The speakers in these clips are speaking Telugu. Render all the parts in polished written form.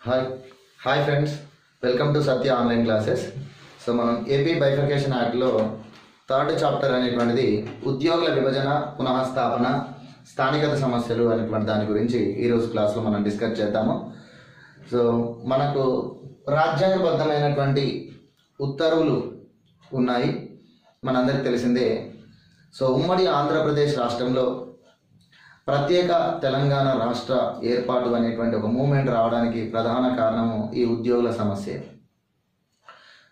Hi friends, welcome to Satya online classes. So మనం ఏపీ బైఫర్కేషన్ యాక్ట్లో థర్డ్ చాప్టర్ అనేటువంటిది ఉద్యోగుల విభజన, పునఃస్థాపన, స్థానికత సమస్యలు అనేటువంటి దాని గురించి ఈరోజు క్లాస్లో మనం డిస్కస్ చేద్దాము. సో మనకు రాజ్యాంగబద్ధమైనటువంటి ఉత్తర్వులు ఉన్నాయి, మనందరికీ తెలిసిందే. సో ఉమ్మడి ఆంధ్రప్రదేశ్ రాష్ట్రంలో ప్రత్యేక తెలంగాణ రాష్ట్ర ఏర్పాటు అనేటువంటి ఒక మూమెంట్ రావడానికి ప్రధాన కారణము ఈ ఉద్యోగుల సమస్య.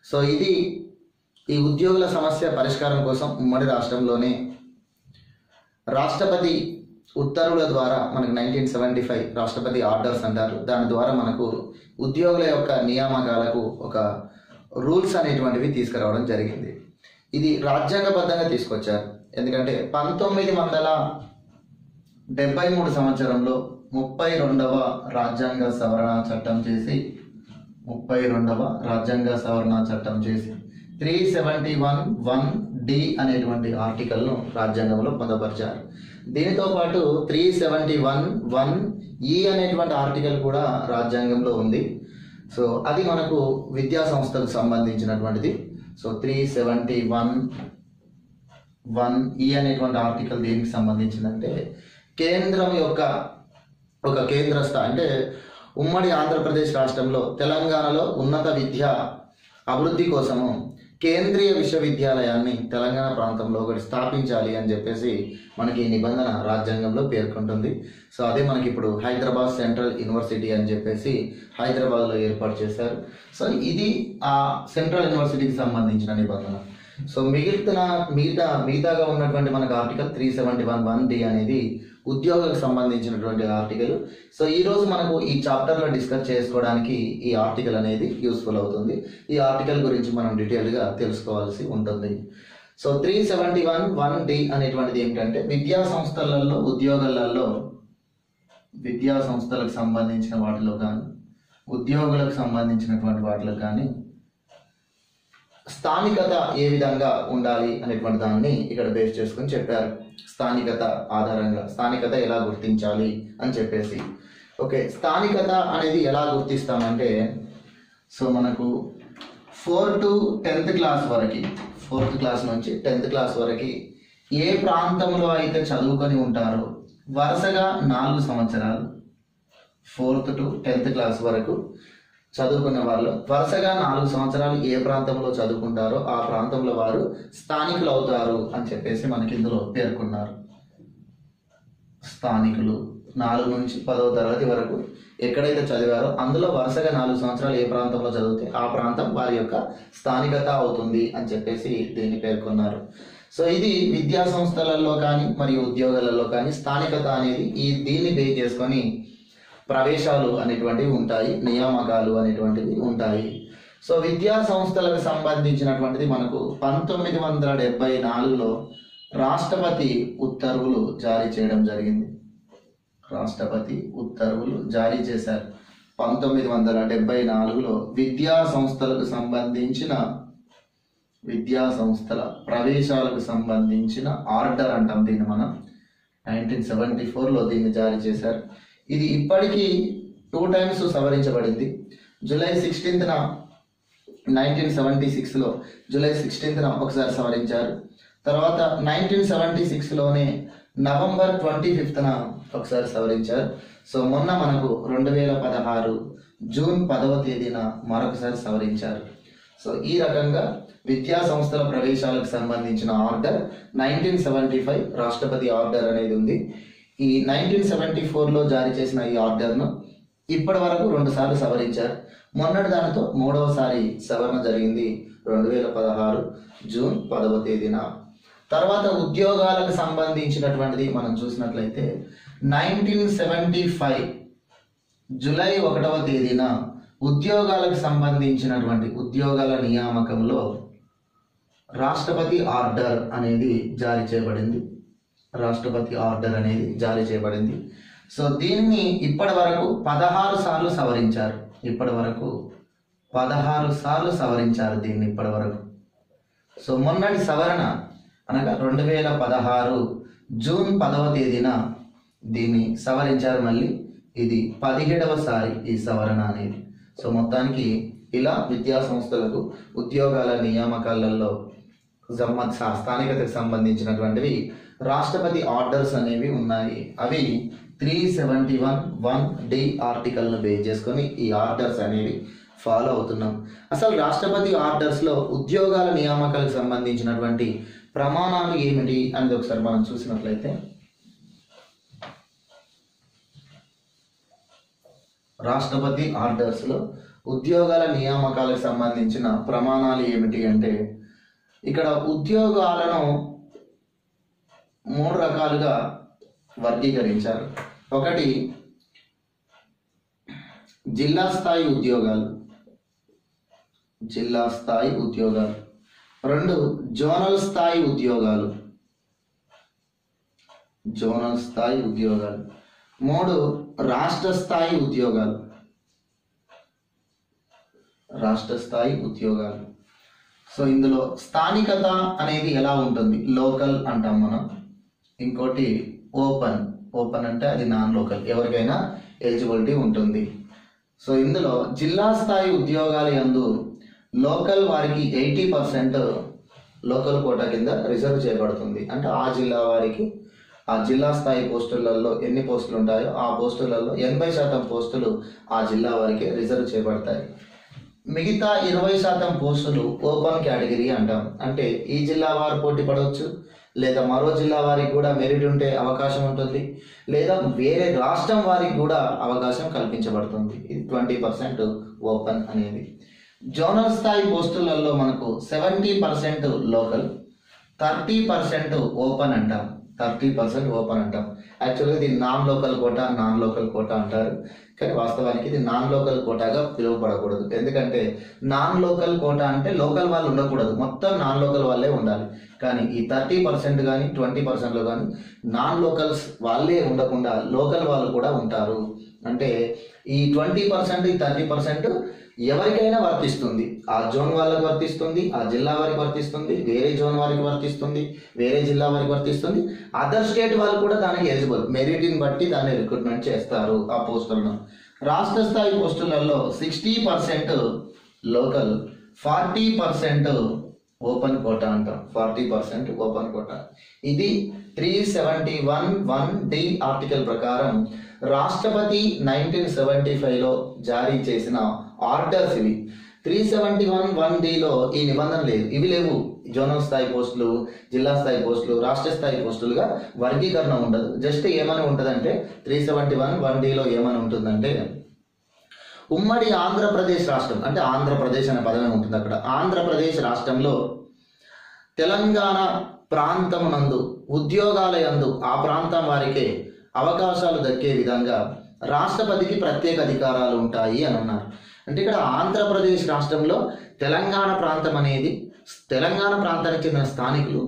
సో ఈ ఉద్యోగుల సమస్య పరిష్కారం కోసం ఉమ్మడి రాష్ట్రంలోనే రాష్ట్రపతి ఉత్తర్వుల ద్వారా మనకు 1975 రాష్ట్రపతి ఆర్డర్స్ అంటారు. దాని ద్వారా మనకు ఉద్యోగుల యొక్క నియామకాలకు ఒక రూల్స్ అనేటువంటివి తీసుకురావడం జరిగింది. ఇది రాజ్యాంగబద్ధంగా తీసుకొచ్చారు. ఎందుకంటే 1973 సంవత్సరంలో 32వ రాజ్యాంగ సవరణ చట్టం చేసి 371(1)D అనేటువంటి ఆర్టికల్ను రాజ్యాంగంలో పొందపరిచారు. దీనితో పాటు 371(1)E అనేటువంటి ఆర్టికల్ కూడా రాజ్యాంగంలో ఉంది. సో అది మనకు విద్యా సంస్థలకు సంబంధించినటువంటిది. సో 371(1)E అనేటువంటి ఆర్టికల్ దేనికి సంబంధించిందంటే కేంద్రం యొక్క ఒక కేంద్ర స్థాయి, అంటే ఉమ్మడి ఆంధ్రప్రదేశ్ రాష్ట్రంలో తెలంగాణలో ఉన్నత విద్య అభివృద్ధి కోసము కేంద్రీయ విశ్వవిద్యాలయాన్ని తెలంగాణ ప్రాంతంలో ఒకటి స్థాపించాలి అని చెప్పేసి మనకి ఈ నిబంధన రాజ్యాంగంలో పేర్కొంటుంది. సో అదే మనకి ఇప్పుడు హైదరాబాద్ సెంట్రల్ యూనివర్సిటీ అని చెప్పేసి హైదరాబాద్లో ఏర్పాటు చేశారు. సో ఇది ఆ సెంట్రల్ యూనివర్సిటీకి సంబంధించిన నిబంధన. సో మిగతాగా ఉన్నటువంటి మనకు ఆర్టికల్ 371(1)D అనేది ఉద్యోగులకు సంబంధించినటువంటి ఆర్టికల్. సో ఈరోజు మనకు ఈ చాప్టర్లో డిస్కస్ చేసుకోవడానికి ఈ ఆర్టికల్ అనేది యూస్ఫుల్ అవుతుంది. ఈ ఆర్టికల్ గురించి మనం డీటెయిల్గా తెలుసుకోవాల్సి ఉంటుంది. సో 371(1)D అనేటువంటిది ఏమిటంటే విద్యా సంస్థలలో విద్యా సంస్థలకు సంబంధించిన వాటిలో కానీ ఉద్యోగులకు సంబంధించినటువంటి వాటిలో కానీ స్థానికత ఏ విధంగా ఉండాలి అనేటువంటి దాన్ని ఇక్కడ బేస్ చేసుకొని చెప్పారు. స్థానికత ఆధారంగా స్థానికత ఎలా గుర్తించాలి అని చెప్పేసి. ఓకే, స్థానికత అనేది ఎలా గుర్తిస్తామంటే, సో మనకు 4th to 10th క్లాస్ వరకు, 4th క్లాస్ నుంచి 10th క్లాస్ వరకు ఏ ప్రాంతంలో అయితే చదువుకొని ఉంటారో వరుసగా 4 సంవత్సరాలు 4th to 10th క్లాస్ వరకు చదువుకున్న వాళ్ళు వరుసగా 4 సంవత్సరాలు ఏ ప్రాంతంలో చదువుకుంటారో ఆ ప్రాంతంలో వారు స్థానికులు అవుతారు అని చెప్పేసి మనకి ఇందులో పేర్కొన్నారు. స్థానికులు 4 నుంచి 10వ తరగతి వరకు ఎక్కడైతే చదివారో అందులో వరుసగా 4 సంవత్సరాలు ఏ ప్రాంతంలో చదివితే ఆ ప్రాంతం వారి యొక్క స్థానికత అవుతుంది అని చెప్పేసి దీన్ని పేర్కొన్నారు. సో ఇది విద్యా సంస్థలలో కానీ మరియు ఉద్యోగాలలో కానీ స్థానికత అనేది దీన్ని బేస్ చేసుకొని ప్రవేశాలు అనేటువంటివి ఉంటాయి, నియామకాలు అనేటువంటివి ఉంటాయి. సో విద్యా సంస్థలకు సంబంధించినటువంటిది మనకు 1974లో రాష్ట్రపతి ఉత్తర్వులు జారీ చేయడం జరిగింది. రాష్ట్రపతి ఉత్తర్వులు జారీ చేశారు 1974లో. విద్యా సంస్థలకు సంబంధించిన విద్యా సంస్థల ప్రవేశాలకు సంబంధించిన ఆర్డర్ అంటాం దీన్ని మనం. 1974లో దీన్ని జారీ చేశారు. ఇది ఇప్పటికీ 2 times సవరించబడింది. జూలై 16th 1976లో జూలై 16th ఒకసారి సవరించారు. తర్వాత 1976లోనే నవంబర్ 25th ఒకసారి సవరించారు. సో మొన్న మనకు 2016 జూన్ 10వ తేదీన మరొకసారి సవరించారు. సో ఈ రకంగా విద్యా సంస్థల ప్రవేశాలకు సంబంధించిన ఆర్డర్ 1975 రాష్ట్రపతి ఆర్డర్ అనేది ఉంది. ఈ 1974లో జారీ చేసిన ఈ ఆర్డర్ను ఇప్పటి వరకు 2 సార్లు సవరించారు. మొన్నటి దానితో 3వసారి సవరణ జరిగింది 2016 జూన్ 10వ తేదీన. తర్వాత ఉద్యోగాలకు సంబంధించినటువంటిది మనం చూసినట్లయితే 1975 జూలై 1వ తేదీన ఉద్యోగాలకు సంబంధించినటువంటి ఉద్యోగాల నియామకంలో రాష్ట్రపతి ఆర్డర్ అనేది జారీ చేయబడింది. రాష్ట్రపతి ఆర్డర్ అనేది జారీ చేయబడింది. సో దీన్ని ఇప్పటి వరకు 16 సార్లు సవరించారు. ఇప్పటి వరకు 16 సార్లు సవరించారు దీన్ని ఇప్పటి వరకు. సో మొన్నటి సవరణ అనగా 2016 జూన్ 10వ తేదీన దీన్ని సవరించారు. మళ్ళీ ఇది 17వ సారి ఈ సవరణ అనేది. సో మొత్తానికి ఇలా విద్యా సంస్థలకు ఉద్యోగాల నియామకాలలో స్థానికతకు సంబంధించినటువంటివి రాష్ట్రపతి ఆర్డర్స్ అనేవి ఉన్నాయి. అవి 371(1)D ఆర్టికల్ను బేస్ చేసుకొని ఈ ఆర్డర్స్ అనేవి ఫాలో అవుతున్నాం. అసలు రాష్ట్రపతి ఆర్డర్స్లో ఉద్యోగాల నియామకాలకు సంబంధించినటువంటి ప్రమాణాలు ఏమిటి అనేది ఒకసారి మనం చూసినట్లయితే, రాష్ట్రపతి ఆర్డర్స్లో ఉద్యోగాల నియామకాలకు సంబంధించిన ప్రమాణాలు ఏమిటి అంటే, ఇక్కడ ఉద్యోగాలను 3 రకాలుగా వర్గీకరించారు. ఒకటి జిల్లా స్థాయి ఉద్యోగాలు, జిల్లా స్థాయి ఉద్యోగాలు. 2 జోనల్ స్థాయి ఉద్యోగాలు, జోనల్ స్థాయి ఉద్యోగాలు. 3 రాష్ట్ర స్థాయి ఉద్యోగాలు, రాష్ట్ర స్థాయి ఉద్యోగాలు. సో ఇందులో స్థానికత అనేది ఎలా ఉంటుంది, లోకల్ అంటాం మనం. ఇంకోటి ఓపెన్, ఓపెన్ అంటే అది నాన్ లోకల్, ఎవరికైనా ఎలిజిబిలిటీ ఉంటుంది. సో ఇందులో జిల్లా స్థాయి ఉద్యోగాల యందు లోకల్ వారికి 80% లోకల్ కోటా కింద రిజర్వ్ చేయబడుతుంది. అంటే ఆ జిల్లా వారికి ఆ జిల్లా స్థాయి పోస్టులలో ఎన్ని పోస్టులు ఉంటాయో ఆ పోస్టులలో 80% పోస్టులు ఆ జిల్లా వారికి రిజర్వ్ చేయబడతాయి. మిగతా 20% పోస్టులు ఓపెన్ కేటగిరీ అంటాం. అంటే ఈ జిల్లా వారు పోటీ పడవచ్చు, లేదా మరో జిల్లా వారికి కూడా మెరిట్ ఉంటే అవకాశం ఉంటుంది, లేదా వేరే రాష్ట్రం వారికి కూడా అవకాశం కల్పించబడుతుంది. ఇది 20% ఓపెన్ అనేది. జోనల్ స్థాయి పోస్టులలో మనకు 70% లోకల్, 30% ఓపెన్ అంటాం. 30% ఓపెన్ అంటాం. యాక్చువల్గా ఇది non local quota, non local quota అంటారు. కానీ వాస్తవానికి ఇది నాన్ లోకల్ కోటాగా పిలువబడకూడదు. ఎందుకంటే నాన్ లోకల్ కోటా అంటే లోకల్ వాళ్ళు ఉండకూడదు, మొత్తం నాన్ లోకల్ వాళ్ళే ఉండాలి. కానీ ఈ 30% కానీ 20%లో కానీ నాన్ లోకల్స్ వాళ్ళే ఉండకుండా లోకల్ వాళ్ళు కూడా ఉంటారు. అంటే ఈ 20% ఈ 30% ఎవరికైనా వర్తిస్తుంది. ఆ జోన్ వాళ్ళకి వర్తిస్తుంది, ఆ జిల్లా వారికి వర్తిస్తుంది, వేరే జోన్ వారికి వర్తిస్తుంది, వేరే జిల్లా వారికి వర్తిస్తుంది. అదర్ స్టేట్ వాళ్ళు కూడా దానికి ఎలిజిబుల్, మెరిట్ని బట్టి దాన్ని రిక్రూట్మెంట్ చేస్తారు ఆ పోస్టులను. రాష్ట్ర స్థాయి పోస్టులలో 60% లోకల్, 40% ఓపెన్ కోటా అంటాం. 40% ఓపెన్ కోటా. ఇది 371(1)D ఆర్టికల్ ప్రకారం రాష్ట్రపతి 1975లో జారీ చేసిన ఆర్డర్స్ ఇవి. 371(1)Dలో ఈ నిబంధన లేదు, ఇవి లేవు. జోనల్ స్థాయి పోస్టులు, జిల్లా స్థాయి పోస్టులు, రాష్ట్ర స్థాయి పోస్టులుగా వర్గీకరణ ఉండదు. జస్ట్ ఏమని ఉంటుందంటే 371(1)Dలో ఏమని ఉంటుందంటే, ఉమ్మడి ఆంధ్రప్రదేశ్ రాష్ట్రం, అంటే ఆంధ్రప్రదేశ్ అనే పదమే ఉంటుంది అక్కడ. ఆంధ్రప్రదేశ్ రాష్ట్రంలో తెలంగాణ ప్రాంతమునందు ఉద్యోగాల యందు ఆ ప్రాంతం వారికే అవకాశాలు దక్కే విధంగా రాష్ట్రపతికి ప్రత్యేక అధికారాలు ఉంటాయి అని అన్నారు. అంటే ఇక్కడ ఆంధ్రప్రదేశ్ రాష్ట్రంలో తెలంగాణ ప్రాంతం అనేది, తెలంగాణ ప్రాంతానికి చెందిన స్థానికులు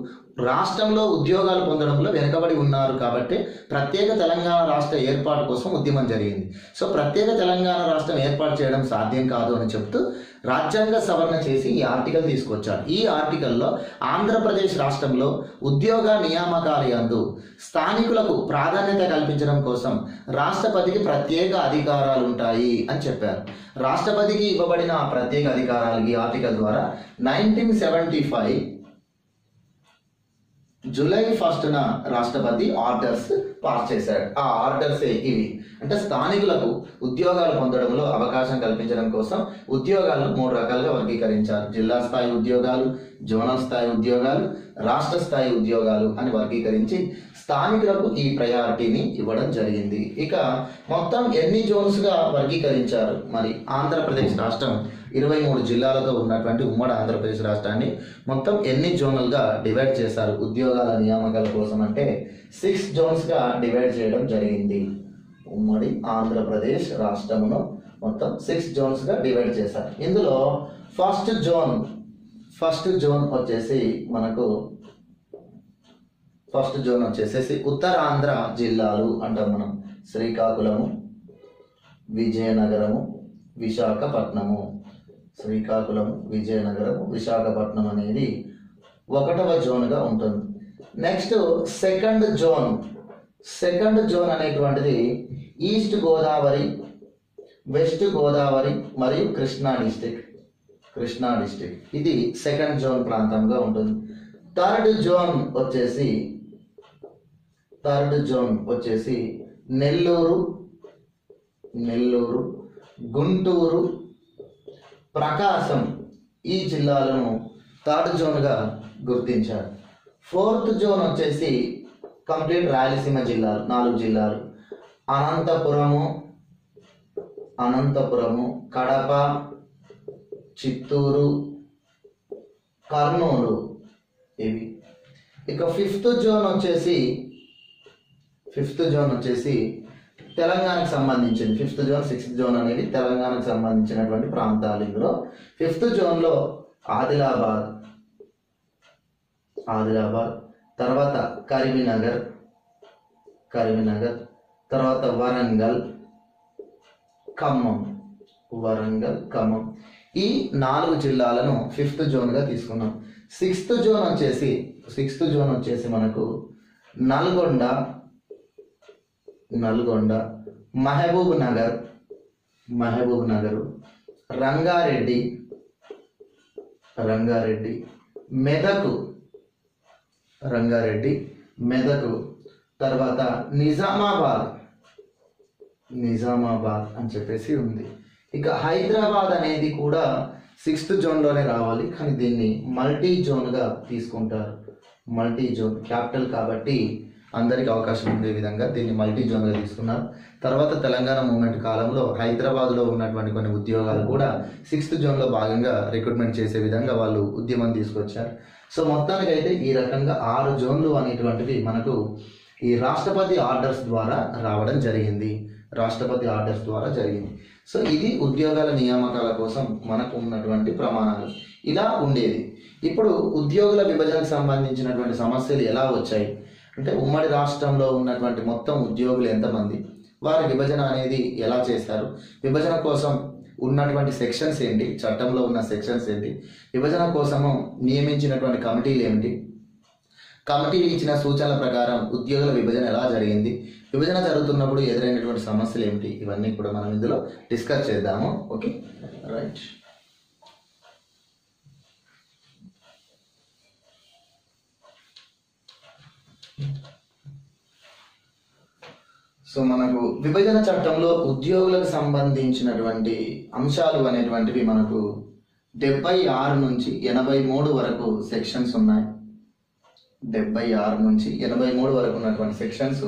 రాష్ట్రంలో ఉద్యోగాలు పొందడంలో వెనుకబడి ఉన్నారు కాబట్టి ప్రత్యేక తెలంగాణ రాష్ట్ర ఏర్పాటు కోసం ఉద్యమం జరిగింది. సో ప్రత్యేక తెలంగాణ రాష్ట్రం ఏర్పాటు చేయడం సాధ్యం కాదు అని చెప్తూ రాజ్యాంగ సవరణ చేసి ఈ ఆర్టికల్ తీసుకొచ్చారు. ఈ ఆర్టికల్లో ఆంధ్రప్రదేశ్ రాష్ట్రంలో ఉద్యోగ నియామకాల యందు స్థానికులకు ప్రాధాన్యత కల్పించడం కోసం రాష్ట్రపతికి ప్రత్యేక అధికారాలు ఉంటాయి అని చెప్పారు. రాష్ట్రపతికి ఇవ్వబడిన ప్రత్యేక అధికారాలు ఈ ఆర్టికల్ ద్వారా 1975 జూలై 1న రాష్ట్రపతి ఆర్డర్స్ పాస్ చేశాడు. ఆ ఆర్డర్సే ఇవి. అంటే స్థానికులకు ఉద్యోగాలు పొందడంలో అవకాశం కల్పించడం కోసం ఉద్యోగాలను 3 రకాలుగా వర్గీకరించారు. జిల్లా స్థాయి ఉద్యోగాలు, జోనల్ స్థాయి ఉద్యోగాలు, రాష్ట్ర స్థాయి ఉద్యోగాలు అని వర్గీకరించి స్థానికులకు ఈ ప్రయారిటీని ఇవ్వడం జరిగింది. ఇక మొత్తం ఎన్ని జోన్స్గా వర్గీకరించారు? మరి ఆంధ్రప్రదేశ్ రాష్ట్రం 23 జిల్లాలతో ఉన్నటువంటి ఉమ్మడి ఆంధ్రప్రదేశ్ రాష్ట్రాన్ని మొత్తం ఎన్ని జోన్లుగా డివైడ్ చేశారు ఉద్యోగాల నియామకాల కోసం అంటే 6 జోన్స్గా డివైడ్ చేయడం జరిగింది. ఉమ్మడి ఆంధ్రప్రదేశ్ రాష్ట్రమును మొత్తం 6 జోన్స్గా డివైడ్ చేశారు. ఇందులో ఫస్ట్ జోన్ వచ్చేసి మనకు ఉత్తరాంధ్ర జిల్లాలు అంటాం మనం. శ్రీకాకుళము, విజయనగరము, విశాఖపట్నము. శ్రీకాకుళం, విజయనగరం, విశాఖపట్నం అనేది 1వ జోన్గా ఉంటుంది. నెక్స్ట్ సెకండ్ జోన్ అనేటువంటిది ఈస్ట్ గోదావరి, వెస్ట్ గోదావరి మరియు కృష్ణా డిస్టిక్. ఇది సెకండ్ జోన్ ప్రాంతంగా ఉంటుంది. థర్డ్ జోన్ వచ్చేసి నెల్లూరు, గుంటూరు, ప్రకాశం ఈ జిల్లాలను థర్డ్ జోన్గా గుర్తించారు. ఫోర్త్ జోన్ వచ్చేసి కంప్లీట్ రాయలసీమ జిల్లాలు, 4 జిల్లాలు, అనంతపురము, కడప, చిత్తూరు, కర్నూలు ఇవి. ఇక ఫిఫ్త్ జోన్ వచ్చేసి తెలంగాణకు సంబంధించింది. ఫిఫ్త్ జోన్, సిక్స్త్ జోన్ అనేది తెలంగాణకు సంబంధించినటువంటి ప్రాంతాలు. ఇందులో ఫిఫ్త్ జోన్లో ఆదిలాబాద్, తర్వాత కరీంనగర్, తర్వాత వరంగల్, ఖమ్మం. ఈ 4 జిల్లాలను ఫిఫ్త్ జోన్గా తీసుకున్నాం. సిక్స్త్ జోన్ వచ్చేసి మనకు నల్గొండ, మహబూబ్ నగర్, రంగారెడ్డి, మెదకు, తర్వాత నిజామాబాద్ అని చెప్పేసి ఉంది. ఇక హైదరాబాద్ అనేది కూడా సిక్స్త్ జోన్లోనే రావాలి, కానీ దీన్ని మల్టీ జోన్గా తీసుకుంటారు. క్యాపిటల్ కాబట్టి అందరికి అవకాశం ఉండే విధంగా దీన్ని మల్టీ జోన్గా తీసుకున్నారు. తర్వాత తెలంగాణ మూవ్మెంట్ కాలంలో హైదరాబాద్లో ఉన్నటువంటి కొన్ని ఉద్యోగాలు కూడా సిక్స్త్ జోన్లో భాగంగా రిక్రూట్మెంట్ చేసే విధంగా వాళ్ళు ఉద్యమం తీసుకొచ్చారు. సో మొత్తానికి అయితే ఈ రకంగా 6 జోన్లు అనేటువంటివి మనకు ఈ రాష్ట్రపతి ఆర్డర్స్ ద్వారా రావడం జరిగింది. సో ఇది ఉద్యోగాల నియామకాల కోసం మనకు ఉన్నటువంటి ప్రమాణాలు ఇలా ఉండేది. ఇప్పుడు ఉద్యోగుల విభజనకు సంబంధించినటువంటి సమస్యలు ఎలా వచ్చాయి అంటే, ఉమ్మడి రాష్ట్రంలో ఉన్నటువంటి మొత్తం ఉద్యోగులు ఎంతమంది, వారి విభజన అనేది ఎలా చేశారు, విభజన కోసం ఉన్నటువంటి సెక్షన్స్ ఏంటి, చట్టంలో ఉన్న సెక్షన్స్ ఏంటి, విభజన కోసము నియమించినటువంటి కమిటీలు ఏమిటి, కమిటీలు ఇచ్చిన సూచనల ప్రకారం ఉద్యోగుల విభజన ఎలా జరిగింది, విభజన జరుగుతున్నప్పుడు ఎదురైనటువంటి సమస్యలు ఏమిటి, ఇవన్నీ కూడా మనం ఇందులో డిస్కస్ చేద్దాము. Okay, right. సో మనకు విభజన చట్టంలో ఉద్యోగులకు సంబంధించినటువంటి అంశాలు అనేటువంటివి మనకు 76 నుంచి 83 వరకు సెక్షన్స్ ఉన్నాయి. 76 నుంచి 83 వరకు ఉన్నటువంటి సెక్షన్స్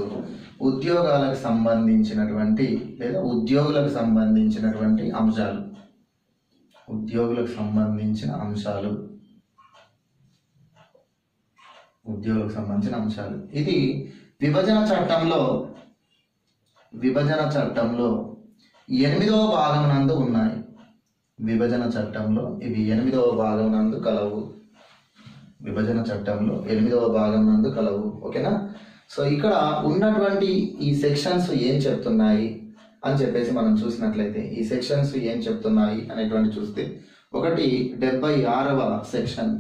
ఉద్యోగాలకు సంబంధించినటువంటి లేదా ఉద్యోగులకు సంబంధించినటువంటి అంశాలు. ఇది విభజన చట్టంలో 8వ భాగం నందు ఉన్నాయి. విభజన చట్టంలో ఇవి 8వ భాగం నందు కలవు. ఓకేనా? సో ఇక్కడ ఉన్నటువంటి ఈ సెక్షన్స్ ఏం చెప్తున్నాయి అని చెప్పేసి మనం చూసినట్లయితే, ఈ సెక్షన్స్ ఏం చెప్తున్నాయి అనేటువంటి చూస్తే, ఒకటి 76వ సెక్షన్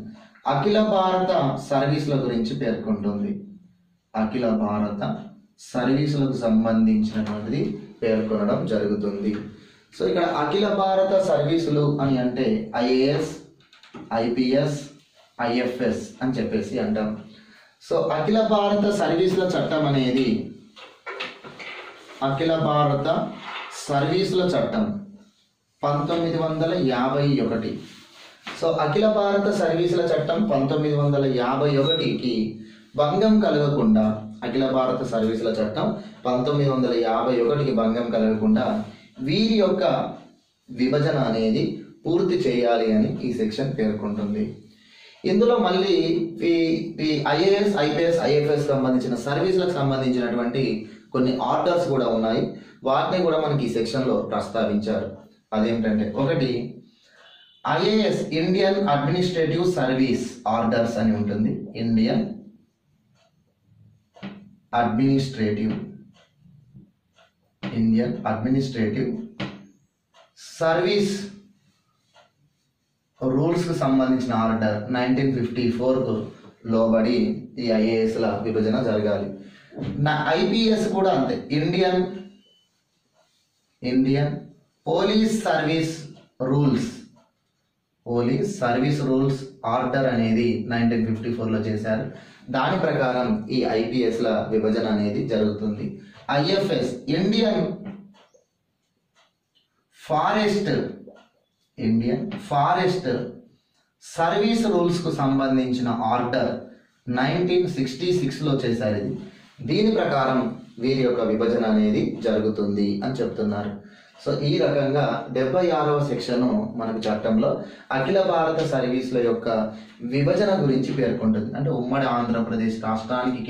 అఖిల భారత సర్వీసుల గురించి పేర్కొంటుంది. అఖిల భారత సర్వీసులకు సంబంధించినటువంటిది పేర్కొనడం జరుగుతుంది. సో ఇక్కడ అఖిల భారత సర్వీసులు అని అంటే ఐఏఎస్, ఐపీఎస్, ఐఎఫ్ఎస్ అని చెప్పేసి అంటాం. సో అఖిల భారత సర్వీసుల చట్టం అనేది అఖిల భారత సర్వీసుల చట్టం 1951. సో అఖిల భారత సర్వీసుల చట్టం 1951కి భంగం కలగకుండా, అఖిల భారత సర్వీసుల చట్టం 1951కి భంగం కలగకుండా వీరి యొక్క విభజన అనేది పూర్తి చేయాలి అని ఈ సెక్షన్ పేర్కొంటుంది. ఇందులో మళ్ళీ ఈ ఐఏఎస్, ఐపీఎస్, ఐఎఫ్ఎస్ సంబంధించిన సర్వీసులకు సంబంధించినటువంటి కొన్ని ఆర్డర్స్ కూడా ఉన్నాయి. వాటిని కూడా మనకి ఈ సెక్షన్లో ప్రస్తావించారు. అదేంటంటే, ఒకటి IAS Indian administrative service orders అని ఉంటుంది. ఇండియన్ అడ్మినిస్ట్రేటివ్ సర్వీస్ రూల్స్ కు సంబంధించిన ఆర్డర్ 1954 లోబడి ఈ ఐఏఎస్ల విభజన జరగాలి. ఐపీఎస్ కూడా అంతే. Indian police service rules order అనేది 1954లో చేశారు. దాని ప్రకారం ఈ ఐపీఎస్ల విభజన అనేది జరుగుతుంది. ఐఎఫ్ఎస్ ఇండియన్ ఫారెస్ట్ సర్వీస్ రూల్స్కు సంబంధించిన ఆర్డర్ 1966లో చేశారు. ఇది దీని ప్రకారం వీరి యొక్క విభజన అనేది జరుగుతుంది అని చెప్తున్నారు. సో ఈ రకంగా 76వ సెక్షన్ మనకు చట్టంలో అఖిల భారత సర్వీసుల యొక్క విభజన గురించి పేర్కొంటుంది. అంటే ఉమ్మడి ఆంధ్రప్రదేశ్ రాష్ట్రానికి